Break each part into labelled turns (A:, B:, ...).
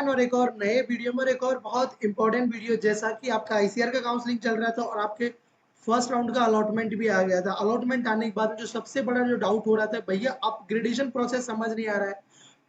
A: और एक और नए वीडियो में और एक और बहुत इंपॉर्टेंट वीडियो। जैसा कि आपका आईसीआर का काउंसलिंग चल रहा था और आपके फर्स्ट राउंड का अलॉटमेंट भी आ गया था। अलॉटमेंट आने के बाद जो सबसे बड़ा जो डाउट हो रहा था, भैया अपग्रेडेशन प्रोसेस समझ नहीं आ रहा है।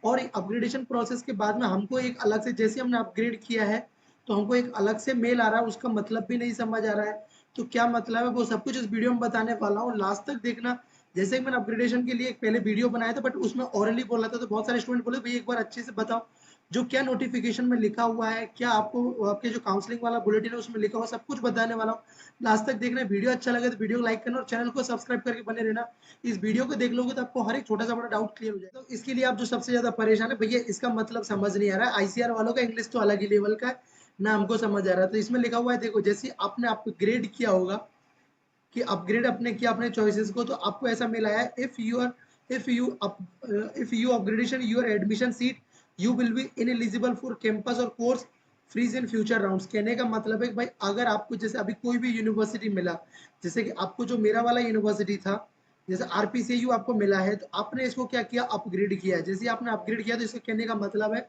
A: और अपग्रेडेशन प्रोसेस के बाद में हमको एक अलग से, जैसे हमने अपग्रेड किया है तो हमको एक अलग से मेल आ रहा है, उसका मतलब भी नहीं समझ आ रहा है। तो क्या मतलब है वो सब कुछ इस वीडियो में बताने वाला हूँ, लास्ट तक देखना। जैसे कि मैंने अपग्रेडेशन के लिए एक पहले वीडियो बनाया था, बट उसमें ओरली बोला था, तो बहुत सारे स्टूडेंट बोले भैया एक बार अच्छे से बताओ जो क्या नोटिफिकेशन में लिखा हुआ है, क्या आपको आपके जो काउंसलिंग वाला बुलेटिन है उसमें लिखा हुआ, सब कुछ बताने वाला हूँ। लास्ट तक देखना। वीडियो अच्छा लगे तो वीडियो को लाइक करना और चैनल को सब्सक्राइब करके बने रहना। इस वीडियो को देख लोगे तो आपको हर एक छोटा सा बड़ा डाउट क्लियर हो जाएगा। तो इसके लिए आप जो सबसे ज्यादा परेशान है, भैया इसका मतलब समझ नहीं आ रहा है। आईसीआर वालों का इंग्लिश तो अलग ही लेवल का है, ना हमको समझ आ रहा है। तो इसमें लिखा हुआ है, देखो जैसे आपने अपग्रेड किया होगा, कि अपग्रेड अपने किया अपने चॉइसेस को, तो आपको ऐसा मिला है, if you upgradation your admission seat you will be ineligible for campus और course freeze in future rounds. कहने का मतलब है कि भाई अगर आपको जैसे अभी कोई भी यूनिवर्सिटी मिला, जैसे कि आपको जो मेरा वाला यूनिवर्सिटी था, जैसे आरपीसीयू आपको मिला है, तो आपने इसको क्या किया, अपग्रेड किया है। जैसे आपने अपग्रेड किया तो इसका कहने का मतलब है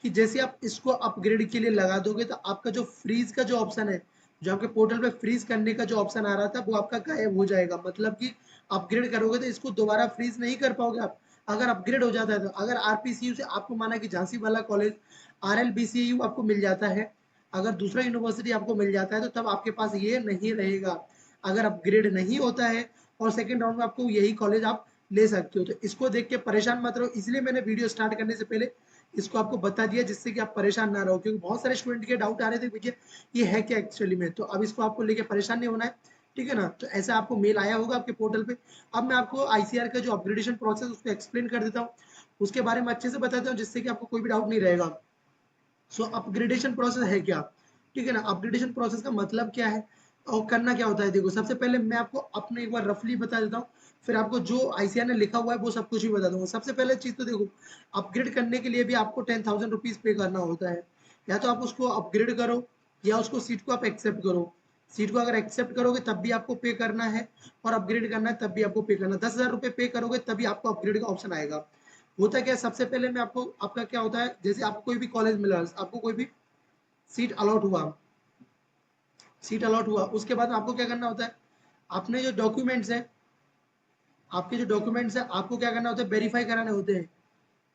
A: कि जैसे आप इसको अपग्रेड के लिए लगा दोगे तो आपका जो फ्रीज का जो ऑप्शन है, जो आपके पोर्टल पे फ्रीज करने का जो ऑप्शन आ रहा था, वो आपका गायब हो जाएगा। मतलब कि अपग्रेड करोगे तो इसको दोबारा फ्रीज नहीं कर पाओगे आप, अगर अपग्रेड हो जाता है तो। अगर आरपीसीयू से आपको माना कि झांसी वाला कॉलेज आरएलबीसीयू आपको मिल जाता है, अगर दूसरा यूनिवर्सिटी आपको मिल जाता है, तो तब आपके पास ये नहीं रहेगा। अगर अपग्रेड नहीं होता है और सेकंड राउंड में आपको यही कॉलेज आप ले सकते हो। तो इसको देख के परेशान मत रहो, इसलिए मैंने वीडियो स्टार्ट करने से पहले इसको आपको बता दिया, जिससे कि आप परेशान ना रहो। क्योंकि बहुत सारे स्टूडेंट के डाउट आ रहे थे भैया ये है क्या एक्चुअली में। तो अब इसको आपको लेके परेशान नहीं होना है, ठीक है ना। तो ऐसा आपको मेल आया होगा आपके पोर्टल पे। अब मैं आपको आईसीआर का जो अपग्रेडेशन प्रोसेस उसको एक्सप्लेन कर देता हूँ, उसके बारे में अच्छे से बताता हूँ, जिससे कि आपको कोई भी डाउट नहीं रहेगा। सो अपग्रेडेशन प्रोसेस है क्या, ठीक है ना। अपग्रेडेशन प्रोसेस का मतलब क्या है और करना क्या होता है, देखो सबसे पहले मैं आपको अपने एक बार रफली बता देता हूँ, फिर आपको जो आईसीआर ने लिखा हुआ है वो सब कुछ भी बता दूंगा। सबसे पहले चीज तो देखो, अपग्रेड करने के लिए भी आपको 10,000 रुपीज पे करना होता है। या तो आप उसको अपग्रेड करो, या उसको सीट को आप एक्सेप्ट करो। सीट को अगर एक्सेप्ट करोगे तब भी आपको पे करना है, और अपग्रेड करना है तब भी आपको पे करना है। 10,000 रुपए पे करोगे तभी आपको अपग्रेड का ऑप्शन आएगा। होता क्या है, सबसे पहले मैं आपको, आपका क्या होता है, जैसे आपको कोई भी कॉलेज मिला, आपको कोई भी सीट अलॉट हुआ, सीट अलॉट हुआ, उसके बाद आपको क्या करना होता है, अपने जो डॉक्यूमेंट्स हैं, आपके जो डॉक्यूमेंट्स हैं आपको क्या करना होता है, वेरीफाई कराने होते हैं।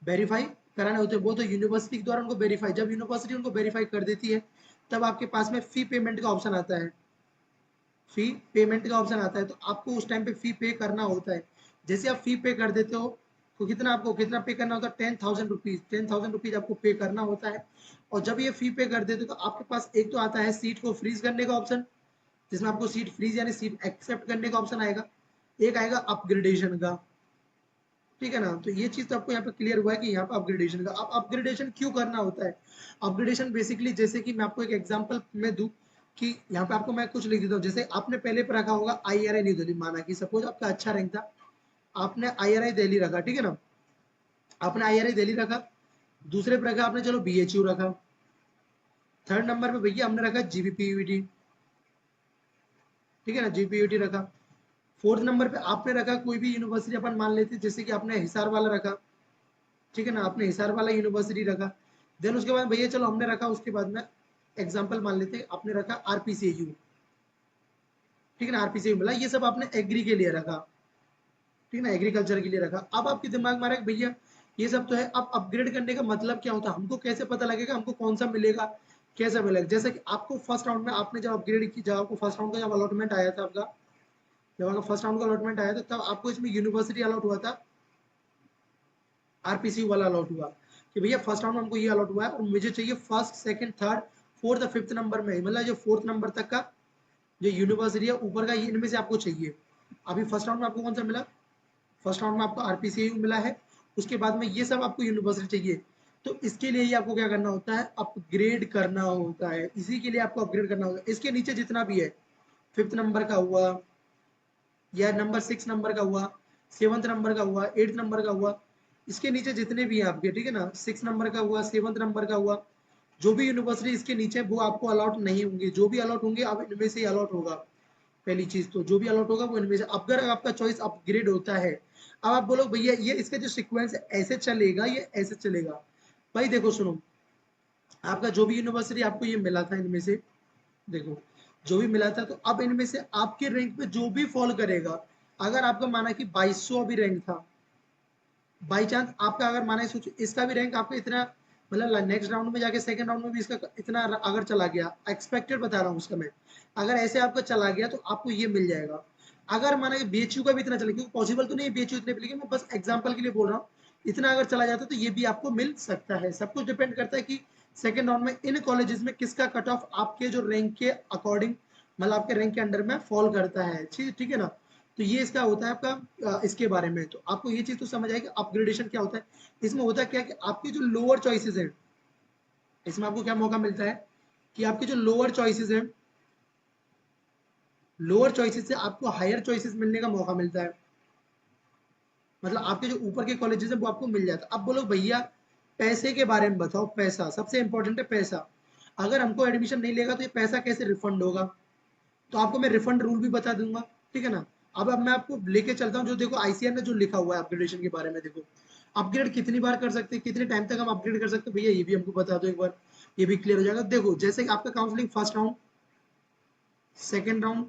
A: वेरीफाई कराने होते हैं वो तो यूनिवर्सिटी के द्वारा उनको वेरीफाई, जब यूनिवर्सिटी उनको वेरीफाई कर देती है, तब आपके पास में फी पेमेंट का ऑप्शन आता है। फी पेमेंट का ऑप्शन आता है, तो आपको उस टाइम पे फी पे करना होता है। जैसे आप फी पे कर देते हो, तो कितना आपको कितना पे करना होता है, 10,000 रुपीज। 10,000 रुपीज आपको पे करना होता है। और जब ये फी पे कर देते हो तो आपके पास एक तो आता है सीट को फ्रीज करने का ऑप्शन, जिसमें आपको सीट फ्रीज यानी सीट एक्सेप्ट करने का ऑप्शन आएगा। एक आएगा अपग्रेडेशन का, ठीक है ना। तो ये चीज तो आपको यहाँ पे क्लियर हुआ है कि यहाँ पे अपग्रेडेशन का। अब अपग्रेडेशन क्यों करना होता है, अपग्रेडेशन बेसिकली, जैसे कि मैं आपको एक एग्जांपल में दूं, कि यहाँ पे आपको मैं कुछ लिख देता हूँ। जैसे आपने पहले पे रखा होगा आईआरआई न्यू दिल्ली, माना कि सपोज आपका अच्छा रैंक था, आपने आईआरआई दिल्ली रखा, ठीक है ना। आपने आईआरआई दिल्ली रखा, दूसरे पे रखा आपने चलो बीएचयू रखा, थर्ड नंबर पे भैया हमने रखा जीबीपीयूटी, ठीक है ना, जीपीयूटी रखा। फोर्थ नंबर पे आपने रखा कोई भी यूनिवर्सिटी, अपन मान लेते हैं जैसे कि आपने हिसार वाला रखा, ठीक है ना, आपने हिसार वाला यूनिवर्सिटी रखा। देन उसके बाद भैया चलो हमने रखा, उसके बाद में एग्जांपल मान लेते हैं आपने रखा आरपीसीयू, ठीक है ना, आरपीसीयू मिला। ये सब आपने एग्री के लिए रखा, ठीक है ना, एग्रीकल्चर के लिए रखा। अब आपके दिमाग में आ रहा है भैया ये सब तो है, अब अपग्रेड करने का मतलब क्या होता है, हमको कैसे पता लगेगा हमको कौन सा मिलेगा, कैसा मिलेगा। जैसे कि आपको फर्स्ट राउंड में आपने जब अपग्रेड की, जब आपको फर्स्ट राउंड का जब अलॉटमेंट आया था आपका, जब आपका फर्स्ट राउंड का अलॉटमेंट आया था, तब आपको इसमें यूनिवर्सिटी अलॉट हुआ था, आरपीसी वाला अलॉट हुआ, कि भैया फर्स्ट राउंड में हमको ये अलॉट हुआ है और मुझे चाहिए फर्स्ट सेकंड थर्ड फोर्थ और फिफ्थ नंबर में, मतलब जो फोर्थ नंबर तक का जो यूनिवर्सिटी है ऊपर का, ये इनमें से आपको चाहिए। अभी फर्स्ट राउंड में आपको कौन सा मिला, फर्स्ट राउंड में आपको आरपीसीयू मिला है, उसके बाद में ये सब आपको यूनिवर्सिटी चाहिए। तो इसके लिए ही आपको क्या करना होता है, अपग्रेड करना होता है। इसी के लिए आपको अपग्रेड करना होगा। इसके नीचे जितना भी है, फिफ्थ नंबर का हुआ, या नंबर 6 नंबर का हुआ, 7th नंबर का हुआ, 8th नंबर का हुआ, इसके नीचे जितने भी हैं आपके, ठीक है ना, 6 नंबर का हुआ, 7th नंबर का हुआ, जो भी यूनिवर्सिटी इसके नीचे, वो आपको अलॉट नहीं होंगे। जो भी अलॉट होंगे अब इनमें से ही अलॉट होगा। पहली चीज तो जो भी अलॉट होगा वो इनमें से, अगर आपका चॉइस अपग्रेड होता है। अब आप बोलो भैया ये इसका जो सीक्वेंस ऐसे चलेगा, ये ऐसे चलेगा। भाई देखो सुनो, आपका जो भी यूनिवर्सिटी आपको ये मिला था इनमें से, देखो जो भी मिला था, तो अब इनमें से आपके रैंक पे जो भी फॉल करेगा, अगर आपका माना कि 2200 अभी रैंक था, बाई चांस आपका अगर माना सोचो इसका भी रैंक आपका इतना, मतलब नेक्स्ट राउंड में जाके सेकंड राउंड में भी इसका इतना अगर चला गया, एक्सपेक्टेड बता रहा हूँ उसका मैं, अगर ऐसे आपका चला गया तो आपको ये मिल जाएगा। अगर माना कि बीएचयू का भी इतना चला, क्योंकि पॉसिबल तो नहीं है बीएचयू इतने, लेकिन मैं बस एग्जांपल के लिए बोल रहा हूँ, इतना अगर चला जाता तो ये भी आपको मिल सकता है। सब कुछ डिपेंड करता है कि सेकंड राउंड में इन कॉलेजेस में किसका कट ऑफ आपके जो रैंक के अकॉर्डिंग, मतलब आपके रैंक के अंडर में फॉल करता है, ठीक है ना। तो ये इसका होता है आपका इसके बारे में, तो आपको ये चीज तो समझ आएगी अपग्रेडेशन क्या होता है। इसमें होता क्या है कि आपकी जो लोअर चॉइसेस हैं, इसमें आपको क्या मौका मिलता है कि आपकी जो लोअर चॉइसेस हैं, लोअर चॉइसेस से आपको हायर चॉइसेस मिलने का मौका मिलता है। मतलब आपके जो ऊपर के कॉलेजेस हैं वो आपको मिल जाता है। अब बोलो भैया पैसे के बारे में बताओ, पैसा सबसे इंपॉर्टेंट है पैसा। अगर हमको एडमिशन नहीं लेगा तो ये पैसा कैसे रिफंड होगा, तो आपको मैं रिफंड रूल भी बता दूंगा, ठीक है ना। अब मैं आपको लेके चलता हूँ, जो देखो आईसीआर ने जो लिखा हुआ है अपग्रेडेशन के बारे में, देखो अपग्रेड कितनी बार कर सकते हैं, कितने टाइम तक हम अपग्रेड कर सकते हैं, भैया ये भी हमको बता दो एक बार, ये भी क्लियर हो जाएगा। देखो जैसे कि आपका counselling first round, second round,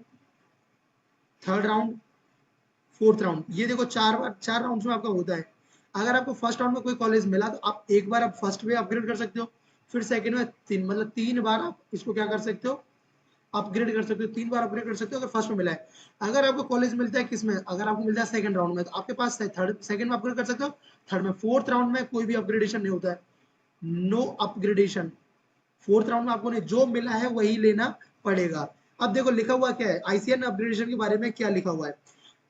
A: third round, fourth round, ये देखो चार राउंड में आपका होता है। अगर आपको फर्स्ट राउंड में कोई कॉलेज मिला तो आप एक बार आप फर्स्ट में अपग्रेड कर सकते हो, फिर सेकंड में तीन, मतलब 3 बार आप इसको क्या कर सकते हो, अपग्रेड कर सकते हो, 3 बार अपग्रेड कर सकते हो अगर फर्स्ट में मिला है। अगर आपको कॉलेज मिलता है किसमें, अगर आपको मिलता है सेकंड राउंड में, तो आपके पास थर्ड, सेकंड में अपग्रेड कर सकते हो, थर्ड में, फोर्थ राउंड में कोई भी अपग्रेडेशन नहीं होता है, नो अपग्रेडेशन। फोर्थ राउंड में आपको ने जो मिला है वही लेना पड़ेगा। अब देखो लिखा हुआ क्या है आईसीआर ने अपग्रेडेशन के बारे में क्या लिखा हुआ है,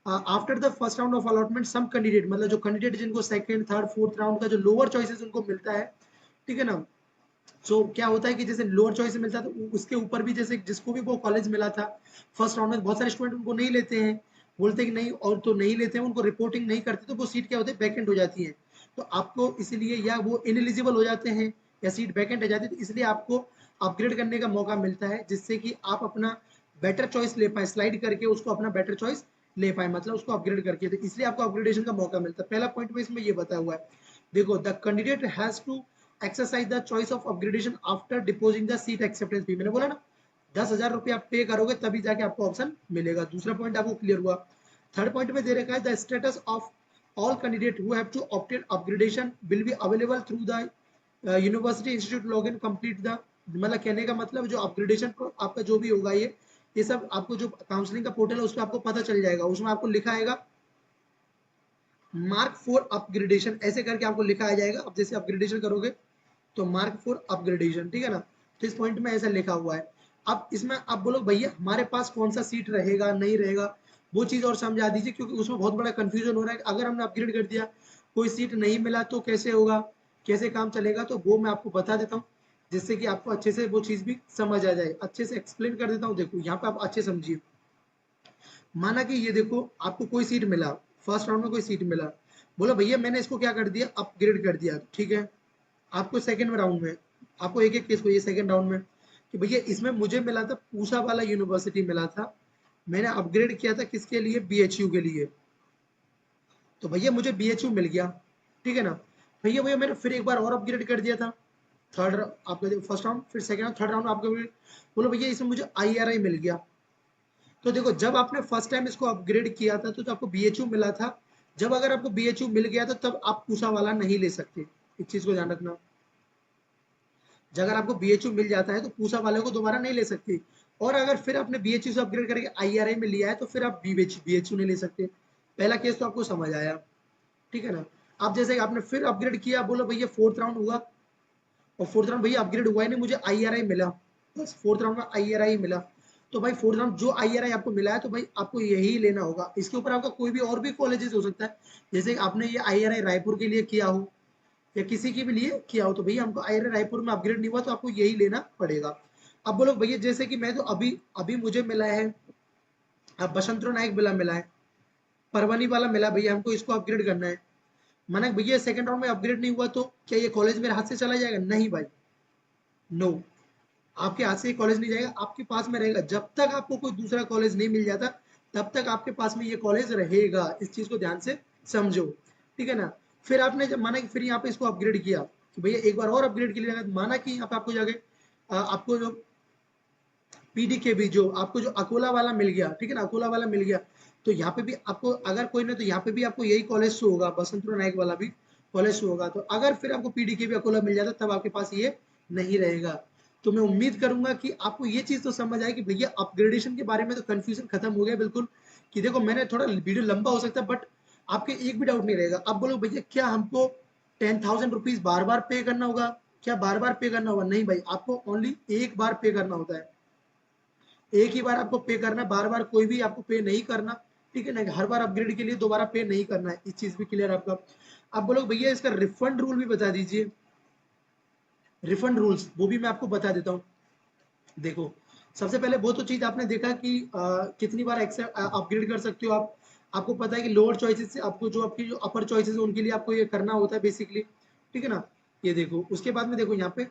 A: after the first round of allotment some candidate, मतलब जो कैंडिडेट जिनको सेकंड थर्ड फोर्थ राउंड का जो लोअर चॉइसेस उनको मिलता है, ठीक है ना। सो क्या होता है कि जैसे लोअर चॉइस मिलता है तो उसके ऊपर भी जैसे जिसको भी वो कॉलेज मिला था फर्स्ट राउंड में, बहुत सारे स्टूडेंट उनको नहीं लेते हैं, बोलते हैं कि नहीं, और तो नहीं लेते हैं, उनको रिपोर्टिंग नहीं करते, तो वो सीट क्या होती है, वैकेंट हो जाती है। तो आपको इसलिए, या वो इनएलिजिबल हो जाते हैं, या सीट वैकेंट हो जाती है, तो इसलिए आपको अपग्रेड करने का मौका मिलता है, जिससे कि आप अपना बेटर चॉइस ले पाए, स्लाइड करके उसको अपना बेटर चॉइस ले पाए, मतलब उसको अपग्रेड करके, तो इसलिए आपको अपग्रेडेशन का मौका मिलता है। पहला पॉइंट में इसमें ये बताया हुआ है, देखो the candidate has to exercise the choice of upgradation after depositing the seat acceptance fee, मैंने बोला ना 10,000 रुपये आप पे करोगे तभी जाके आपको ऑप्शन मिलेगा। दूसरा पॉइंट आपको क्लियर हुआ। थर्ड पॉइंट में दे रखा है the status of all candidate who have to opted upgradation will be available through the university institute log in complete the, मतलब कहने का मतलब जो अपग्रेडेशन आपका जो भी होगा ये सब आपको जो काउंसलिंग का पोर्टल है उस पर आपको पता चल जाएगा, उसमें आपको लिखा आएगा मार्क फॉर अपग्रेडेशन, ऐसे करके आपको लिखा आ जाएगा। अब जैसे अपग्रेडेशन करोगे तो मार्क फॉर अपग्रेडेशन, ठीक है ना। तो इस पॉइंट में ऐसा लिखा हुआ है। अब इसमें आप बोलो भैया हमारे पास कौन सा सीट रहेगा नहीं रहेगा, वो चीज और समझा दीजिए, क्योंकि उसमें बहुत बड़ा कंफ्यूजन हो रहा है कि अगर हमने अपग्रेड कर दिया कोई सीट नहीं मिला तो कैसे होगा, कैसे काम चलेगा, तो वो मैं आपको बता देता हूँ, जिससे कि आपको अच्छे से वो चीज भी समझ आ जाए। अच्छे से एक्सप्लेन कर देता हूँ, देखो यहाँ पे आप अच्छे समझिए। माना कि ये देखो आपको कोई सीट मिला, फर्स्ट राउंड में कोई सीट मिला, बोलो भैया मैंने इसको क्या कर दिया, अपग्रेड कर दिया, ठीक है। आपको सेकंड राउंड में, आपको एक एक केस को ये सेकंड राउंड में कि भैया इसमें मुझे मिला था पूसा वाला यूनिवर्सिटी मिला था, मैंने अपग्रेड किया था किसके लिए, बीएचयू के लिए, तो भैया मुझे बीएचयू मिल गया, ठीक है ना। भैया भैया मैंने फिर एक बार और अपग्रेड कर दिया था, थर्ड आपका जो फर्स्ट राउंड, फिर सेकंड राउंड, थर्ड राउंड आपका, बोलो भैया इसमें मुझे आईआरआई मिल गया। तो देखो जब आपने फर्स्ट टाइम इसको अपग्रेड किया था तो आपको बीएचयू मिला था, जब अगर आपको बीएचयू मिल गया तो तब आप पूसा वाला नहीं ले सकते, इस चीज को ध्यान रखना। अगर आपको बीएचयू मिल जाता है तो पूसा वाले को दोबारा नहीं ले सकते, और अगर फिर आपने बीएचयू से अपग्रेड करके आईआरआई में लिया है तो फिर आप बीएचयू नहीं ले सकते। पहला केस तो आपको समझ आया, ठीक है ना। आप जैसे आपने फिर अपग्रेड किया, बोलो भैया फोर्थ राउंड हुआ, और फोर्थ राउंड भैया अपग्रेड हुआ ही नहीं, मुझे आईआरआई मिला, बस फोर्थ राउंड में आईआरआई मिला, तो भाई फोर्थ राउंड जो आईआरआई आपको मिला है तो भाई आपको यही लेना होगा। इसके ऊपर आपका कोई भी और भी कॉलेजेस हो सकता है, जैसे आपने ये आईआरआई रायपुर के लिए किया हो या किसी के भी लिए किया हो, तो भैया हमको आईआरआई रायपुर में अपग्रेड नहीं हुआ तो आपको यही लेना पड़ेगा। अब बोलो भैया जैसे कि मैं तो अभी अभी मुझे मिला है, अब बसंतरो नायक मिला मिला है, परवनी वाला मिला, भैया हमको इसको अपग्रेड करना है। माना भैया सेकंड राउंड में अपग्रेड नहीं हुआ तो क्या ये कॉलेज मेरे हाथ से चला जाएगा, नहीं भाई, नो, आपके हाथ से कॉलेज नहीं जाएगा, आपके पास में रहेगा, जब तक आपको कोई दूसरा कॉलेज नहीं मिल जाता तब तक आपके पास में ये कॉलेज रहेगा, इस चीज को ध्यान से समझो, ठीक है ना। फिर आपने जब माना कि फिर यहाँ पे इसको अपग्रेड किया, कि भैया एक बार और अपग्रेड के लिए जाएगा, माना कि यहाँ पे आपको जाके आपको जो पीडीकेबी जो आपको जो अकोला वाला मिल गया, ठीक है ना, अकोला वाला मिल गया, तो यहाँ पे भी आपको अगर कोई नहीं तो यहाँ पे भी आपको यही कॉलेज शो होगा, बसंतराव नायक वाला भी कॉलेज शो होगा। तो अगर फिर आपको पीडीकेबी अकोला मिल जाता तब आपके पास ये नहीं रहेगा। तो मैं उम्मीद करूंगा कि आपको ये चीज तो समझ आए कि भैया अपग्रेडेशन के बारे में तो कंफ्यूजन खत्म हो गया बिल्कुल, कि देखो मैंने थोड़ा वीडियो लंबा हो सकता है बट आपके एक भी डाउट नहीं रहेगा। अब बोलो भैया क्या हमको 10,000 रुपीज बार बार पे करना होगा, क्या बार बार पे करना होगा? नहीं भाई, आपको ओनली एक बार पे करना होता है, एक ही बार आपको पे करना, बार बार कोई भी आपको पे नहीं करना, ठीक है ना, हर बार अपग्रेड के लिए दोबारा पे नहीं करना है, इस चीज भी क्लियर आपका। आप बोलो भैया इसका रिफंड रूल भी बता दीजिए। रिफंड रूल्स वो भी मैं आपको बता देता हूँ। देखो सबसे पहले वो तो चीज आपने देखा कि कितनी बार अपग्रेड कर सकते हो आप। आपको पता है कि लोअर चॉइसेस से आपको जो आपकी जो अपर चॉइसेस है उनके लिए आपको ये करना होता है बेसिकली, ठीक है ना। ये देखो उसके बाद में देखो यहाँ पे,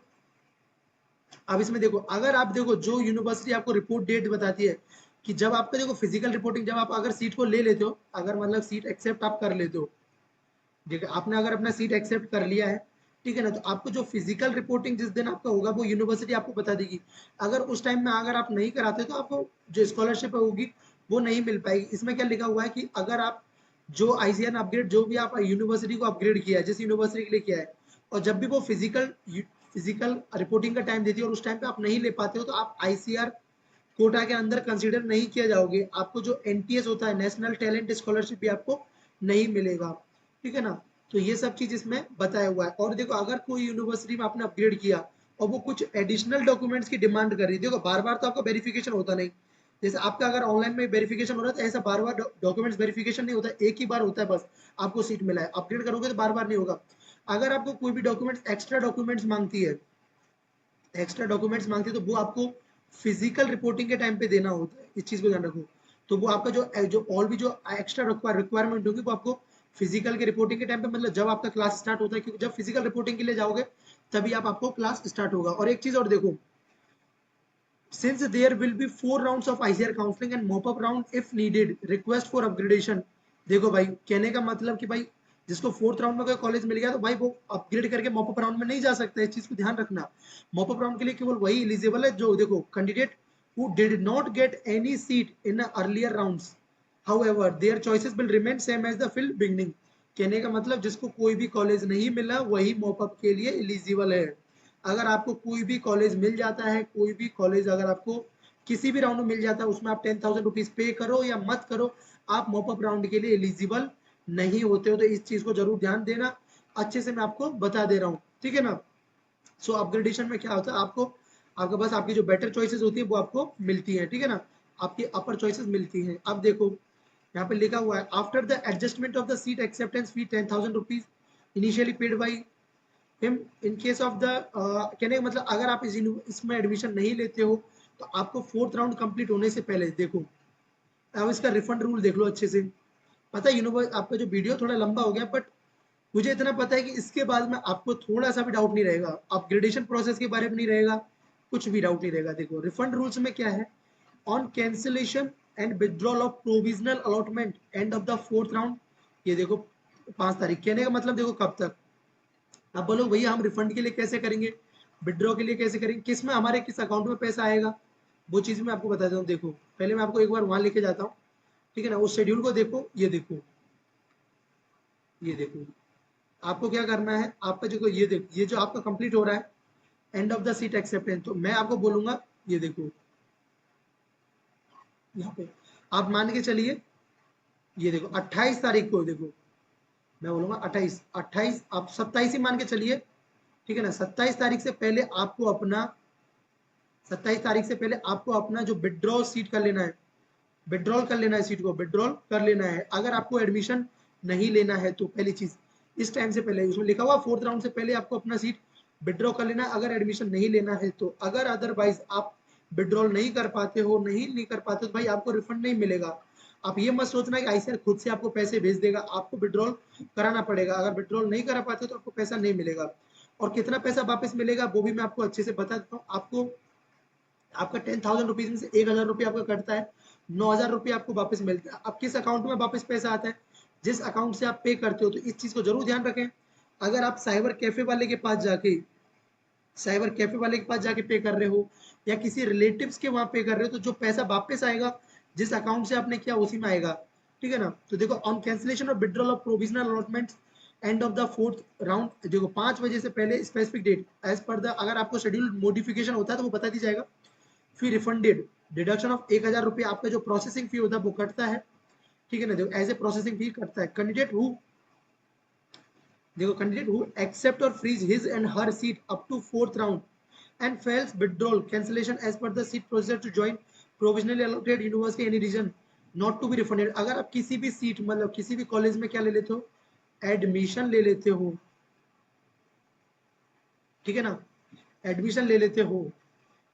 A: अब इसमें देखो अगर आप देखो जो यूनिवर्सिटी आपको रिपोर्ट डेट बताती है कि जब आपका देखो फिजिकल रिपोर्टिंग, जब आप अगर सीट को ले लेते हो, अगर मतलब सीट एक्सेप्ट आप कर लेते हो, ठीक है, आपने अगर अपना सीट एक्सेप्ट कर लिया है, ठीक है ना, तो आपको जो फिजिकल रिपोर्टिंग जिस दिन आपका होगा वो यूनिवर्सिटी आपको बता देगी। अगर उस टाइम में अगर आप नहीं कराते तो आपको जो स्कॉलरशिप होगी वो नहीं मिल पाएगी। इसमें क्या लिखा हुआ है कि अगर आप जो आईसीएन अपग्रेड जो भी आप यूनिवर्सिटी को अपग्रेड किया है, जिस यूनिवर्सिटी के लिए किया है, और जब भी वो फिजिकल रिपोर्टिंग का टाइम देती है और उस टाइम पे आप नहीं ले पाते हो तो आप आईसीआर कोटा के अंदर कंसीडर नहीं किया जाओगे। आपको जो एनटीएस होता है, नेशनल टैलेंट स्कॉलरशिप भी आपको नहीं मिलेगा, ठीक है ना। तो ये सब चीज इसमें बताया हुआ है। और देखो अगर कोई यूनिवर्सिटी में आपने अपग्रेड किया और वो कुछ एडिशनल डॉक्यूमेंट्स की डिमांड कर रही है, देखो बार बार तो आपका वेरिफिकेशन होता नहीं, जैसे आपका अगर ऑनलाइन में वेरिफिकेशन हो रहा है तो ऐसा बार बार डॉक्यूमेंट्स वेरिफिकेशन नहीं होता, एक ही बार होता है बस, आपको सीट मिला है। अपग्रेड करोगे तो बार बार नहीं होगा। अगर आपको कोई भी डॉक्यूमेंट्स एक्स्ट्रा डॉक्यूमेंट्स मांगती है, एक्स्ट्रा डॉक्यूमेंट्स मांगती है तो वो आपको फिजिकल रिपोर्टिंग के टाइम पे देना होता है, इस चीज को ध्यान रखो। तो वो आपका जो जो और भी जो एक्स्ट्रा रिक्वायरमेंट होगी वो आपको फिजिकल के रिपोर्टिंग के टाइम पे, मतलब जब आपका क्लास स्टार्ट होता है, क्योंकि जब फिजिकल रिपोर्टिंग के लिए जाओगे तभी आपको क्लास स्टार्ट होगा। और एक चीज और देखो, since there will be 4 rounds of ICR counseling and mop-up round if needed, request for upgradation। देखो भाई कहने का मतलब कि भाई जिसको 4th राउंड में कोई कॉलेज मिल गया तो भाई वो अपग्रेड करके मॉपअप राउंड में नहीं जा सकता, इस चीज को ध्यान रखना। मॉपअप राउंड के लिए केवल वही एलिजिबल है जो देखो candidate who did not get any seat in the earlier rounds, however their choices will remain same as the field beginning। कहने का मतलब जिसको कोई भी कॉलेज नहीं मिला वही मॉपअप के लिए एलिजिबल है। अगर आपको कोई भी कॉलेज मिल जाता है, कोई भी कॉलेज अगर आपको किसी भी राउंड में मिल जाता है, उसमें आप 10,000 रुपीज पे करो या मत करो, आप मॉपअप राउंड के लिए एलिजिबल नहीं होते हो। तो इस चीज को जरूर ध्यान देना, अच्छे से मैं आपको बता दे रहा हूँ, ठीक है ना। सो अपग्रेडेशन में क्या होता है, आपको आपके पास आपकी जो बेटर चॉइसेस होती है वो आपको मिलती है, ठीक है ना, आपकी अपर चॉइसेस मिलती हैं। अब देखो यहाँ पे लिखा हुआ है after the adjustment of the seat acceptance fee 10,000 rupees initially paid by him in case of the, कहने का मतलब अगर आप इसमें एडमिशन नहीं लेते हो तो आपको 4th राउंड कंप्लीट होने से पहले देखो, अब इसका रिफंड रूल देख लो अच्छे से। पता है यूनिवर्स आपका जो वीडियो थोड़ा लंबा हो गया बट मुझे इतना पता है कि इसके बाद में आपको थोड़ा सा भी डाउट नहीं रहेगा, अपग्रेडेशन प्रोसेस के बारे में नहीं रहेगा, कुछ भी डाउट नहीं रहेगा। देखो रिफंड रूल्स में क्या है, on cancellation and withdrawal of provisional allotment and of the 4th round, ये देखो 5 तारीख, कहने का मतलब देखो कब तक। अब बोलो भैया हम रिफंड के लिए कैसे करेंगे, विड्रॉ के लिए कैसे करेंगे, किस में हमारे किस अकाउंट में पैसा आएगा, वो चीज मैं आपको बता देता हूँ। देखो पहले मैं आपको एक बार वहां लेके जाता हूँ, ठीक है ना, उस शेड्यूल को देखो, ये देखो, ये देखो आपको क्या करना है, आपका जो ये देखो ये जो आपका कंप्लीट हो रहा है and of the seat acceptance, तो मैं आपको बोलूंगा ये देखो यहाँ पे आप मान के चलिए, ये देखो 28 तारीख को, देखो मैं बोलूंगा 28 28 आप 27 ही मान के चलिए, ठीक है ना। 27 तारीख से पहले आपको अपना 27 तारीख से पहले आपको अपना जो विड्रॉ सीट कर लेना है, विड्रॉल कर लेना है, सीट को विड्रॉल कर लेना है। अगर आपको एडमिशन नहीं लेना है तो पहली चीज इस टाइम से पहले उसमें लिखा हुआ 4th राउंड से पहले आपको अपना सीट विड्रॉ कर लेना है अगर एडमिशन नहीं लेना है तो। अगर अदरवाइज आप विड्रॉल नहीं कर पाते हो, नहीं कर पाते तो भाई आपको रिफंड नहीं मिलेगा। आप ये मत सोचना कि आईसीआर खुद से आपको पैसे भेज देगा, आपको विड्रॉल कराना पड़ेगा। अगर विड्रॉल नहीं करा पाते तो आपको पैसा नहीं मिलेगा। और कितना पैसा वापस मिलेगा वो भी मैं आपको अच्छे से बता देता हूँ। आपको आपका 10,000 रुपीज में से 1,000 रुपये आपका कटता है, 9,000 रुपये आपको वापस मिलता है। अब किस अकाउंट में वापस पैसा आता है, जिस अकाउंट से आप पे करते हो, तो इस चीज को जरूर ध्यान रखें। अगर आप साइबर कैफे वाले के पास जाके पे कर रहे हो या किसी रिलेटिव्स के वहां पे कर रहे हो, तो जो पैसा वापस आएगा जिस अकाउंट से आपने किया उसी में आएगा। ठीक है ना? तो देखो, on cancellation of withdrawal of provisional allotment and of the fourth round, देखो 5 बजे से पहले specific date as per the, अगर आपको शेड्यूल मॉडिफिकेशन होता है तो वो बता दी जाएगा। फिर रिफंडेड डिडक्शन ऑफ 1,000 रुपये, आपका जो प्रोसेसिंग फी होता है वो कटता है। ठीक है ना? देखो एज ए प्रोसेसिंग फी कटता है। कैंडिडेट हु एक्सेप्ट और freeze his and her seat up to fourth round and fails withdrawal cancellation as per the seat procedure to join provisionally allotted university any region not to be refunded। अगर आप किसी भी seat मतलब किसी भी college में क्या ले लेते हो, एडमिशन ले लेते हो, ठीक है ना, एडमिशन ले लेते हो,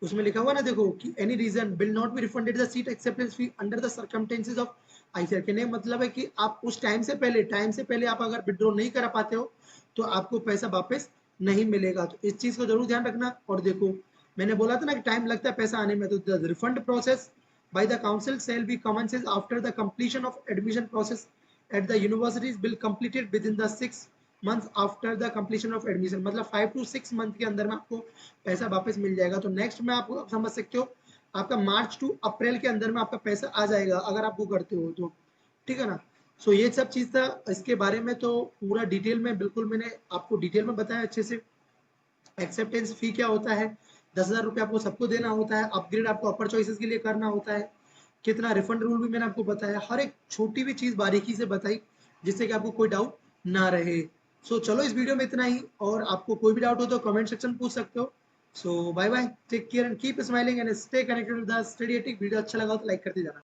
A: उसमें लिखा हुआ ना देखो कि any reason will not be refunded the seat acceptance fee under the circumstances of ICR. कहने का मतलब है कि आप उस टाइम से पहले आप अगर विड्रॉ नहीं करा पाते हो तो आपको पैसा वापस नहीं मिलेगा। तो इस चीज को जरूर ध्यान रखना। और देखो, मैंने बोला था ना कि टाइम लगता है पैसा आने में, तो the refund process by the council shall be commences after the completion of admission process at the universities bill completed with in the 6 month after the completion of admission. मतलब 5 to 6 मंथ के अंदर में आपको पैसा वापस मिल जाएगा। तो next में आप समझ सकते हो, आपका मार्च टू अप्रैल के अंदर में आपका पैसा आ जाएगा अगर आप वो करते हो तो। ठीक है ना? सो ये सब चीज था इसके बारे में। तो पूरा डिटेल में बिल्कुल मैंने आपको डिटेल में बताया अच्छे से। एक्सेप्टेंस फी क्या होता है, 10,000 रुपये आपको सबको देना होता है। अपग्रेड आपको अपर चॉइसेस के लिए करना होता है। कितना रिफंड रूल भी मैंने आपको बताया, हर एक छोटी भी चीज बारीकी से बताई जिससे कि आपको कोई डाउट ना रहे। सो चलो इस वीडियो में इतना ही, और आपको कोई भी डाउट हो तो कमेंट सेक्शन पूछ सकते हो। So bye bye, take care and keep smiling and stay connected with the study ethic. Video अच्छा लगा तो लाइक करते जाना।